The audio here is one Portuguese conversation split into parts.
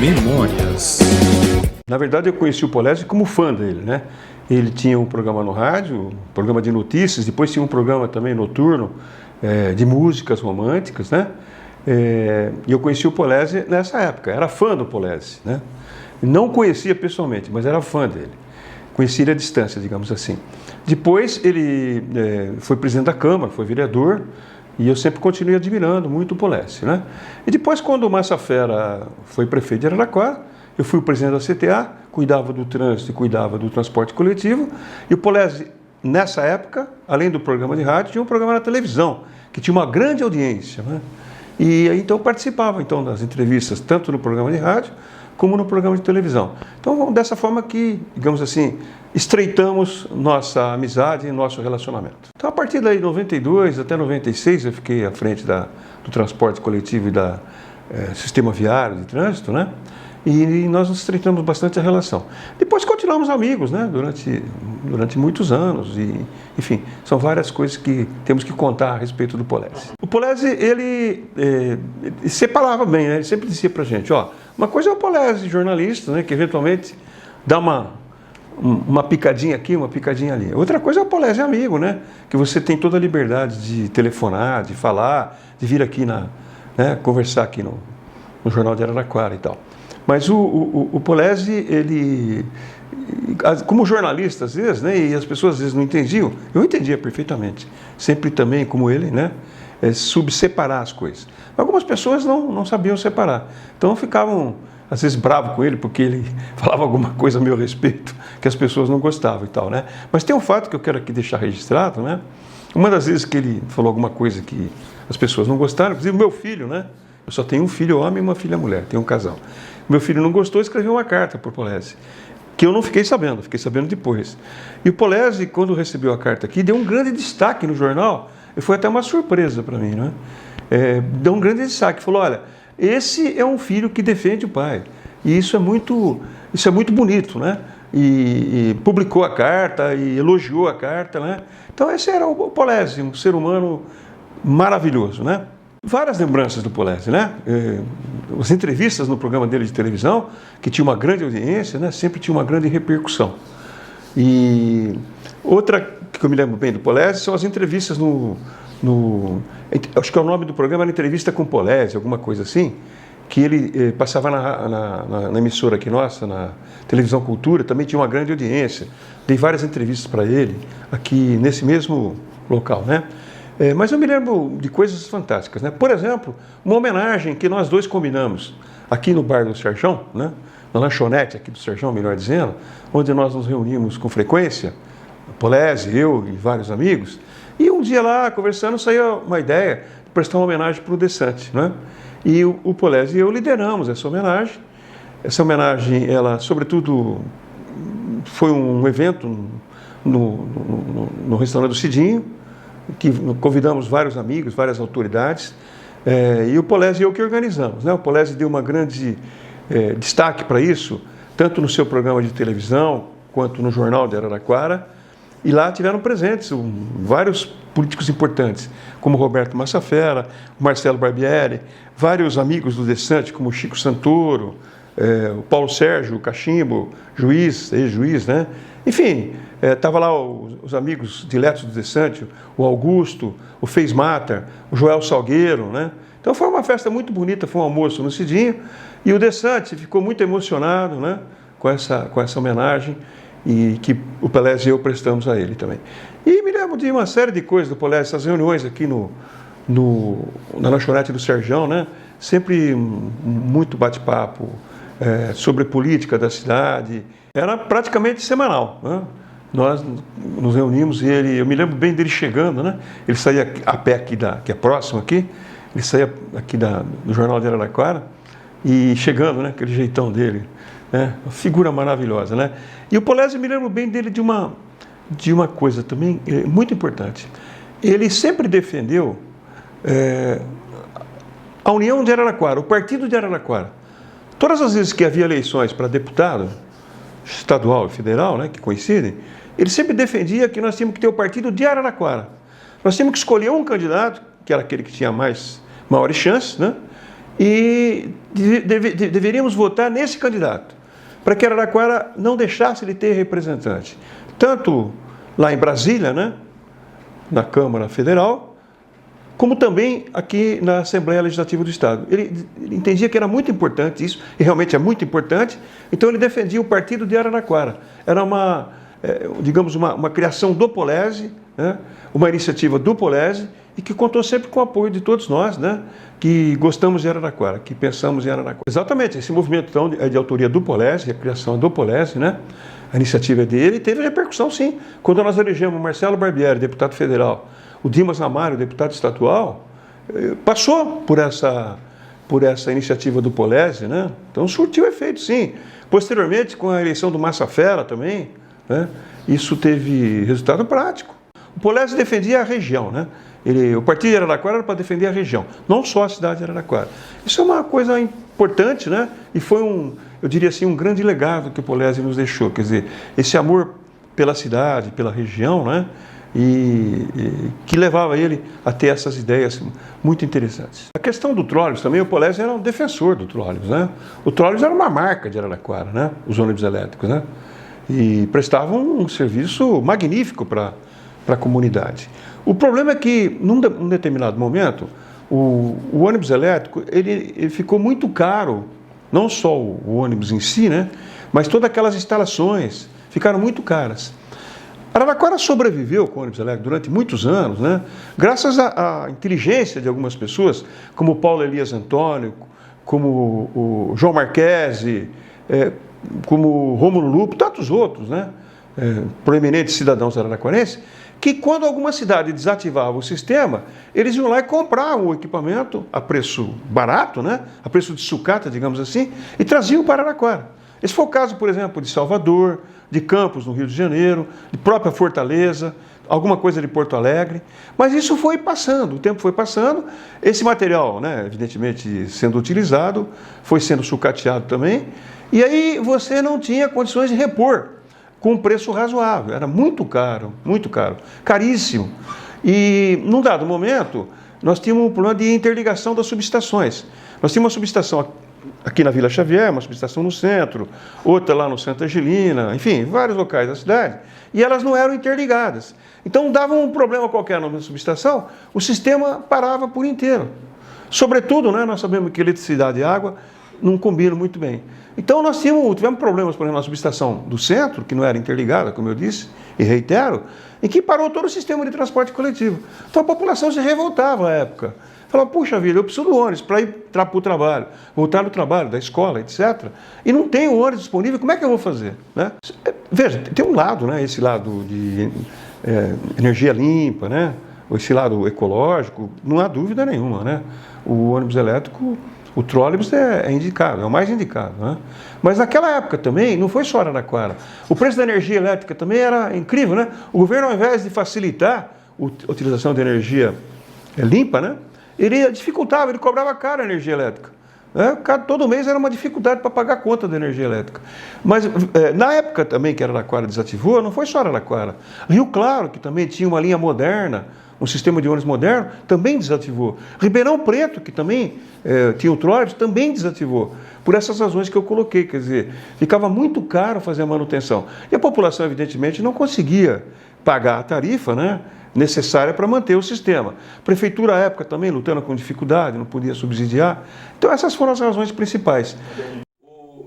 Memórias. Na verdade, eu conheci o Polezi como fã dele, né? Ele tinha um programa no rádio, um programa de notícias, depois tinha um programa também noturno, de músicas românticas, né? E eu conheci o Polezi nessa época, era fã do Polezi, né? Não conhecia pessoalmente, mas era fã dele. Conhecia ele à distância, digamos assim. Depois ele foi presidente da Câmara, foi vereador, e eu sempre continuei admirando muito o Polezi, né? E depois, quando o Massa Fera foi prefeito de Araraquara, eu fui o presidente da CTA, cuidava do trânsito e cuidava do transporte coletivo, e o Polezi, nessa época, além do programa de rádio, tinha um programa na televisão, que tinha uma grande audiência, né? E aí, então, eu participava das entrevistas, tanto no programa de rádio, como no programa de televisão. Então, dessa forma que, digamos assim, estreitamos nossa amizade e nosso relacionamento. Então, a partir daí, de 92 até 96, eu fiquei à frente do transporte coletivo e do sistema viário de trânsito, né? E nós nos estreitamos bastante a relação. Depois continuamos amigos, né? Durante muitos anos. E, enfim, são várias coisas que temos que contar a respeito do Polezi. O Polezi, ele separava bem, né? Ele sempre dizia pra gente, ó, uma coisa é o Polezi jornalista, né? Que eventualmente dá uma picadinha aqui, uma picadinha ali. Outra coisa é o Polezi amigo, né? Que você tem toda a liberdade de telefonar, de falar, de vir aqui conversar aqui no Jornal de Araraquara e tal. Mas o Polezi, ele, como jornalista às vezes, né, e as pessoas às vezes não entendiam, eu entendia perfeitamente. Sempre também, como ele, né, separar as coisas. Algumas pessoas não sabiam separar. Então ficavam, às vezes, bravos com ele, porque ele falava alguma coisa a meu respeito, que as pessoas não gostavam e tal, né. Mas tem um fato que eu quero aqui deixar registrado, né. Uma das vezes que ele falou alguma coisa que as pessoas não gostaram, inclusive o meu filho, né. Eu só tenho um filho homem e uma filha mulher, tenho um casal. Meu filho não gostou e escreveu uma carta para o Polezi, que eu não fiquei sabendo depois. E o Polezi, quando recebeu a carta aqui, deu um grande destaque no jornal, e foi até uma surpresa para mim, né? Deu um grande destaque, falou, olha, esse é um filho que defende o pai, e isso é muito bonito, né? E publicou a carta, e elogiou a carta, né? Então esse era o Polezi, um ser humano maravilhoso, né? Várias lembranças do Polezi, né? As entrevistas no programa dele de televisão, que tinha uma grande audiência, né? Sempre tinha uma grande repercussão. E outra que eu me lembro bem do Polezi são as entrevistas acho que o nome do programa era Entrevista com o Polezi, alguma coisa assim, que ele passava na emissora aqui nossa, na Televisão Cultura, também tinha uma grande audiência. Dei várias entrevistas para ele aqui nesse mesmo local, né? Mas eu me lembro de coisas fantásticas, né? Por exemplo, uma homenagem que nós dois combinamos aqui no bar do Serjão, né? Na lanchonete aqui do Serjão, melhor dizendo, onde nós nos reunimos com frequência, Polezi, eu e vários amigos, e um dia lá, conversando, saiu uma ideia de prestar uma homenagem para o Desante, né? E o Polezi e eu lideramos essa homenagem. Essa homenagem, ela, sobretudo, foi um evento no restaurante do Cidinho, que convidamos vários amigos, várias autoridades, e o Polezi e eu que organizamos, né? O Polezi deu uma grande destaque para isso, tanto no seu programa de televisão, quanto no Jornal de Araraquara, e lá tiveram presentes vários políticos importantes, como Roberto Massa Fera, Marcelo Barbieri, vários amigos do Desante, como Chico Santoro, o Paulo Sérgio, o Cachimbo, ex-juiz, né? Enfim, estava lá os amigos diletos do Desante, o Augusto, o Fez Mata, o Joel Salgueiro, né? Então foi uma festa muito bonita, foi um almoço no Cidinho, e o Desante ficou muito emocionado, né, com essa homenagem, e que o Polezi e eu prestamos a ele também. E me lembro de uma série de coisas do Polezi, essas reuniões aqui na lanchonete do Serjão, né? Sempre muito bate-papo sobre a política da cidade. Era praticamente semanal, né? Nós nos reunimos e eu me lembro bem dele chegando, né? Ele saía a pé aqui, que é próximo aqui, ele saía aqui do Jornal de Araraquara e chegando, né? Aquele jeitão dele, né? Uma figura maravilhosa, né? E o Polezi, me lembro bem dele de uma coisa também muito importante. Ele sempre defendeu a União de Araraquara, o Partido de Araraquara. Todas as vezes que havia eleições para deputado, estadual e federal, né, que coincidem, ele sempre defendia que nós tínhamos que ter o partido de Araraquara. Nós tínhamos que escolher um candidato, que era aquele que tinha maiores chances, né, e deveríamos votar nesse candidato, para que Araraquara não deixasse de ter representante, tanto lá em Brasília, né, na Câmara Federal, como também aqui na Assembleia Legislativa do Estado. Ele entendia que era muito importante isso, e realmente é muito importante, então ele defendia o partido de Araraquara. Era digamos, uma criação do Polese, né, uma iniciativa do Polese, e que contou sempre com o apoio de todos nós, né, que gostamos de Araraquara, que pensamos em Araraquara. Exatamente, esse movimento então, é de autoria do Polese, a criação do Polese, né, a iniciativa é dele, e teve repercussão sim. Quando nós elegemos Marcelo Barbieri, deputado federal, o Dimas Amaro, deputado estadual, passou por essa iniciativa do Polese, né? Então surtiu efeito, sim. Posteriormente, com a eleição do Massa Fera também, né? Isso teve resultado prático. O Polese defendia a região, né? O partido de Araraquara era para defender a região, não só a cidade de Araraquara. Isso é uma coisa importante, né? E foi eu diria assim, um grande legado que o Polese nos deixou. Quer dizer, esse amor pela cidade, pela região, né? E que levava ele a ter essas ideias muito interessantes. A questão do trólebus também, o Polese era um defensor do trólebus, né? O trólebus era uma marca de Araraquara, né? Os ônibus elétricos, né? E prestavam um serviço magnífico para a comunidade. O problema é que, num determinado momento, o ônibus elétrico ele ficou muito caro, não só o ônibus em si, né? Mas todas aquelas instalações ficaram muito caras. Araraquara sobreviveu com o ônibus elétrico durante muitos anos, né? Graças à inteligência de algumas pessoas, como o Paulo Elias Antônio, como o João Marquesi, como o Rômulo Lupo, tantos outros, né? Proeminentes cidadãos araraquarenses, que quando alguma cidade desativava o sistema, eles iam lá e compravam o equipamento a preço barato, né? A preço de sucata, digamos assim, e traziam para Araraquara. Esse foi o caso, por exemplo, de Salvador, de Campos, no Rio de Janeiro, de própria Fortaleza, alguma coisa de Porto Alegre. Mas isso foi passando, o tempo foi passando, esse material, né, evidentemente, sendo utilizado, foi sendo sucateado também, e aí você não tinha condições de repor com um preço razoável. Era muito caro, caríssimo. E, num dado momento, nós tínhamos um problema de interligação das subestações. Nós tínhamos uma subestação aqui na Vila Xavier, uma subestação no centro, outra lá no Santa Angelina, enfim, vários locais da cidade, e elas não eram interligadas. Então, dava um problema qualquer na subestação, o sistema parava por inteiro. Sobretudo, né, nós sabemos que eletricidade e água não combinam muito bem. Então, nós tivemos problemas, por exemplo, na subestação do centro, que não era interligada, como eu disse, e reitero, em que parou todo o sistema de transporte coletivo. Então, a população se revoltava à época. Falava, puxa vida, eu preciso do ônibus para ir para o trabalho, voltar do trabalho, da escola, etc. E não tem o ônibus disponível, como é que eu vou fazer? Né? Veja, tem um lado, né, esse lado de energia limpa, né, esse lado ecológico, não há dúvida nenhuma. Né? O ônibus elétrico, o trólebus é indicado, é o mais indicado. Né? Mas naquela época também, não foi só Araraquara. O preço da energia elétrica também era incrível. Né? O governo, ao invés de facilitar a utilização de energia limpa, né, ele dificultava, ele cobrava caro a energia elétrica. Todo mês era uma dificuldade para pagar a conta da energia elétrica. Mas na época também que Araraquara desativou, não foi só Araraquara. Rio Claro, que também tinha uma linha moderna, um sistema de ônibus moderno, também desativou. Ribeirão Preto, que também tinha o trólebus, também desativou. Por essas razões que eu coloquei, quer dizer, ficava muito caro fazer a manutenção. E a população, evidentemente, não conseguia pagar a tarifa, né, necessária para manter o sistema. A prefeitura, à época, também lutando com dificuldade, não podia subsidiar. Então, essas foram as razões principais.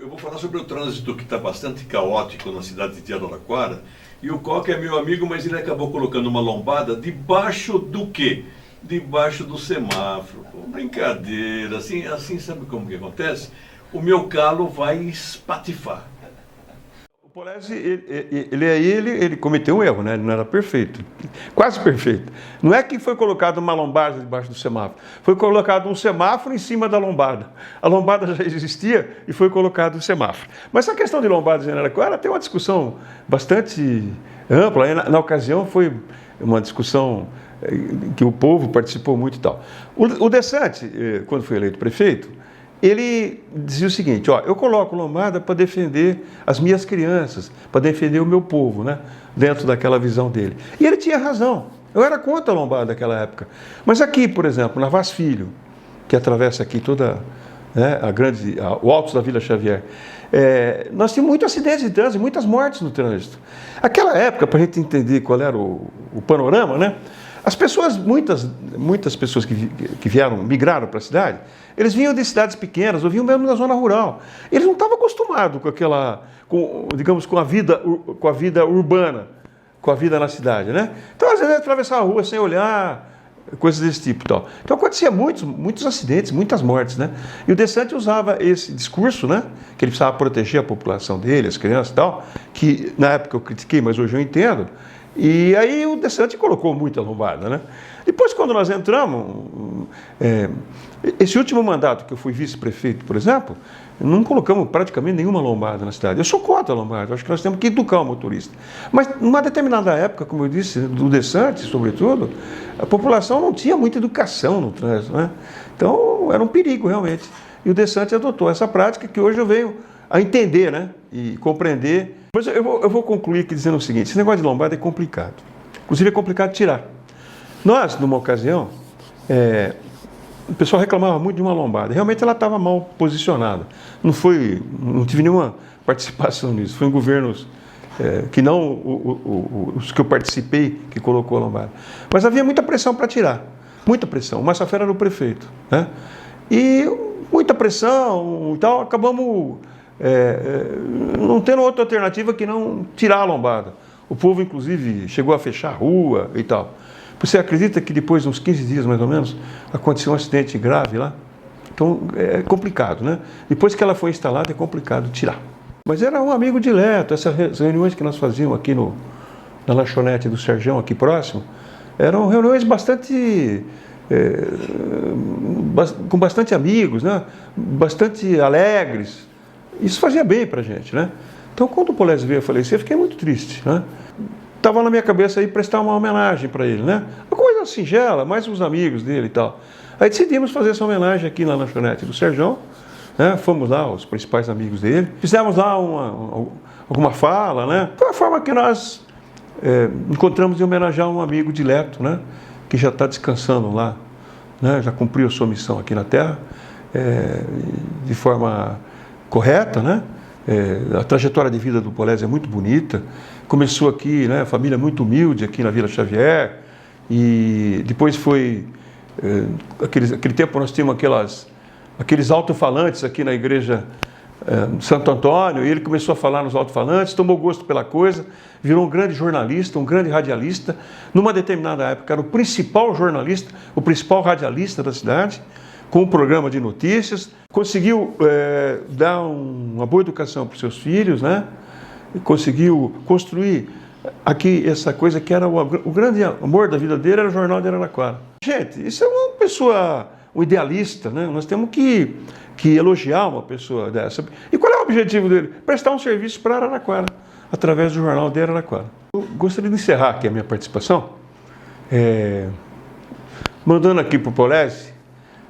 Eu vou falar sobre o trânsito que está bastante caótico na cidade de Araraquara. E o Coca é meu amigo, mas ele acabou colocando uma lombada debaixo do quê? Debaixo do semáforo. Pô, brincadeira. Assim sabe como que acontece? O meu calo vai espatifar. O Polese, ele cometeu um erro, né? Ele não era perfeito, quase perfeito. Não é que foi colocado uma lombada debaixo do semáforo, foi colocado um semáforo em cima da lombada. A lombada já existia e foi colocado o semáforo. Mas essa questão de lombadas em Araraquara tem uma discussão bastante ampla. Na ocasião foi uma discussão que o povo participou muito e tal. O Dessante, quando foi eleito prefeito, ele dizia o seguinte, eu coloco lombada para defender as minhas crianças, para defender o meu povo, né? Dentro daquela visão dele. E ele tinha razão. Eu era contra a lombada naquela época. Mas aqui, por exemplo, na Vaz Filho, que atravessa aqui toda né, o Altos da Vila Xavier, nós tínhamos muitos acidentes de trânsito, muitas mortes no trânsito. Aquela época, para a gente entender qual era o panorama, né, as pessoas, muitas pessoas que migraram para a cidade, eles vinham de cidades pequenas, ou vinham mesmo da zona rural. Eles não estavam acostumados com a vida urbana, com a vida na cidade, né? Então, às vezes, atravessava a rua sem olhar, coisas desse tipo e tal. Então, acontecia muitos acidentes, muitas mortes, né? E o DeSantis usava esse discurso, né? Que ele precisava proteger a população dele, as crianças e tal, que na época eu critiquei, mas hoje eu entendo. E aí o DeSantis colocou muita lombada, né? Depois, quando nós entramos, esse último mandato que eu fui vice-prefeito, por exemplo, não colocamos praticamente nenhuma lombada na cidade. Eu sou contra a lombada, eu acho que nós temos que educar o motorista. Mas, numa determinada época, como eu disse, do DeSantis, sobretudo, a população não tinha muita educação no trânsito, né? Então, era um perigo, realmente. E o DeSantis adotou essa prática que hoje eu venho a entender, né? E compreender. Mas eu vou concluir aqui dizendo o seguinte: esse negócio de lombada é complicado. Inclusive, é complicado de tirar. Nós, numa ocasião, o pessoal reclamava muito de uma lombada. Realmente ela estava mal posicionada. Não tive nenhuma participação nisso. Foi em governos que não os que eu participei que colocou a lombada. Mas havia muita pressão para tirar. Muita pressão. O Massafera era o prefeito, né? E muita pressão e tal, acabamos não tendo outra alternativa que não tirar a lombada. O povo, inclusive, chegou a fechar a rua e tal. Você acredita que depois de uns 15 dias, mais ou menos, aconteceu um acidente grave lá? Então, é complicado, né? Depois que ela foi instalada, é complicado tirar. Mas era um amigo dileto. Essas reuniões que nós fazíamos aqui na lanchonete do Serjão, aqui próximo, eram reuniões com bastante amigos, né? Bastante alegres. Isso fazia bem para a gente, né? Então, quando o Polésio veio a falecer, eu fiquei muito triste, né? Estava na minha cabeça aí prestar uma homenagem para ele, né? Uma coisa singela, mais os amigos dele e tal. Aí decidimos fazer essa homenagem aqui na lanchonete do Serjão, né? Fomos lá, os principais amigos dele. Fizemos lá alguma fala, né? Foi a forma que nós encontramos de homenagear um amigo dileto, né? Que já está descansando lá, né? Já cumpriu a sua missão aqui na Terra, de forma correta, né? A trajetória de vida do Polésio é muito bonita. Começou aqui, né, família muito humilde aqui na Vila Xavier, e depois foi aquele tempo nós tínhamos aqueles alto-falantes aqui na igreja Santo Antônio, e ele começou a falar nos alto-falantes, tomou gosto pela coisa, virou um grande jornalista, um grande radialista. Numa determinada época era o principal jornalista, o principal radialista da cidade, com um programa de notícias, conseguiu dar uma boa educação para os seus filhos, né? Conseguiu construir aqui essa coisa que era o grande amor da vida dele, era o Jornal de Araraquara. Gente, isso é uma pessoa, um idealista, né? Nós temos que elogiar uma pessoa dessa. E qual é o objetivo dele? Prestar um serviço para Araraquara, através do Jornal de Araraquara. Eu gostaria de encerrar aqui a minha participação, mandando aqui para o Polésio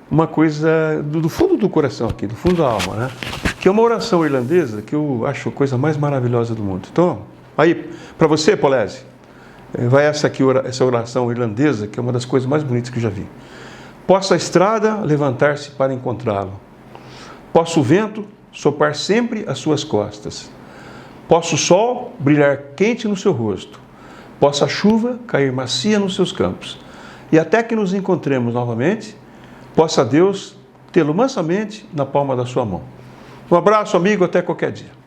uma coisa do fundo do coração aqui, do fundo da alma, né? Que é uma oração irlandesa que eu acho a coisa mais maravilhosa do mundo. Então, aí, para você, Polésio, vai essa oração irlandesa, que é uma das coisas mais bonitas que eu já vi. Possa a estrada levantar-se para encontrá-lo. Possa o vento soprar sempre às suas costas. Possa o sol brilhar quente no seu rosto. Possa a chuva cair macia nos seus campos. E até que nos encontremos novamente, possa Deus tê-lo mansamente na palma da sua mão. Um abraço, amigo, até qualquer dia.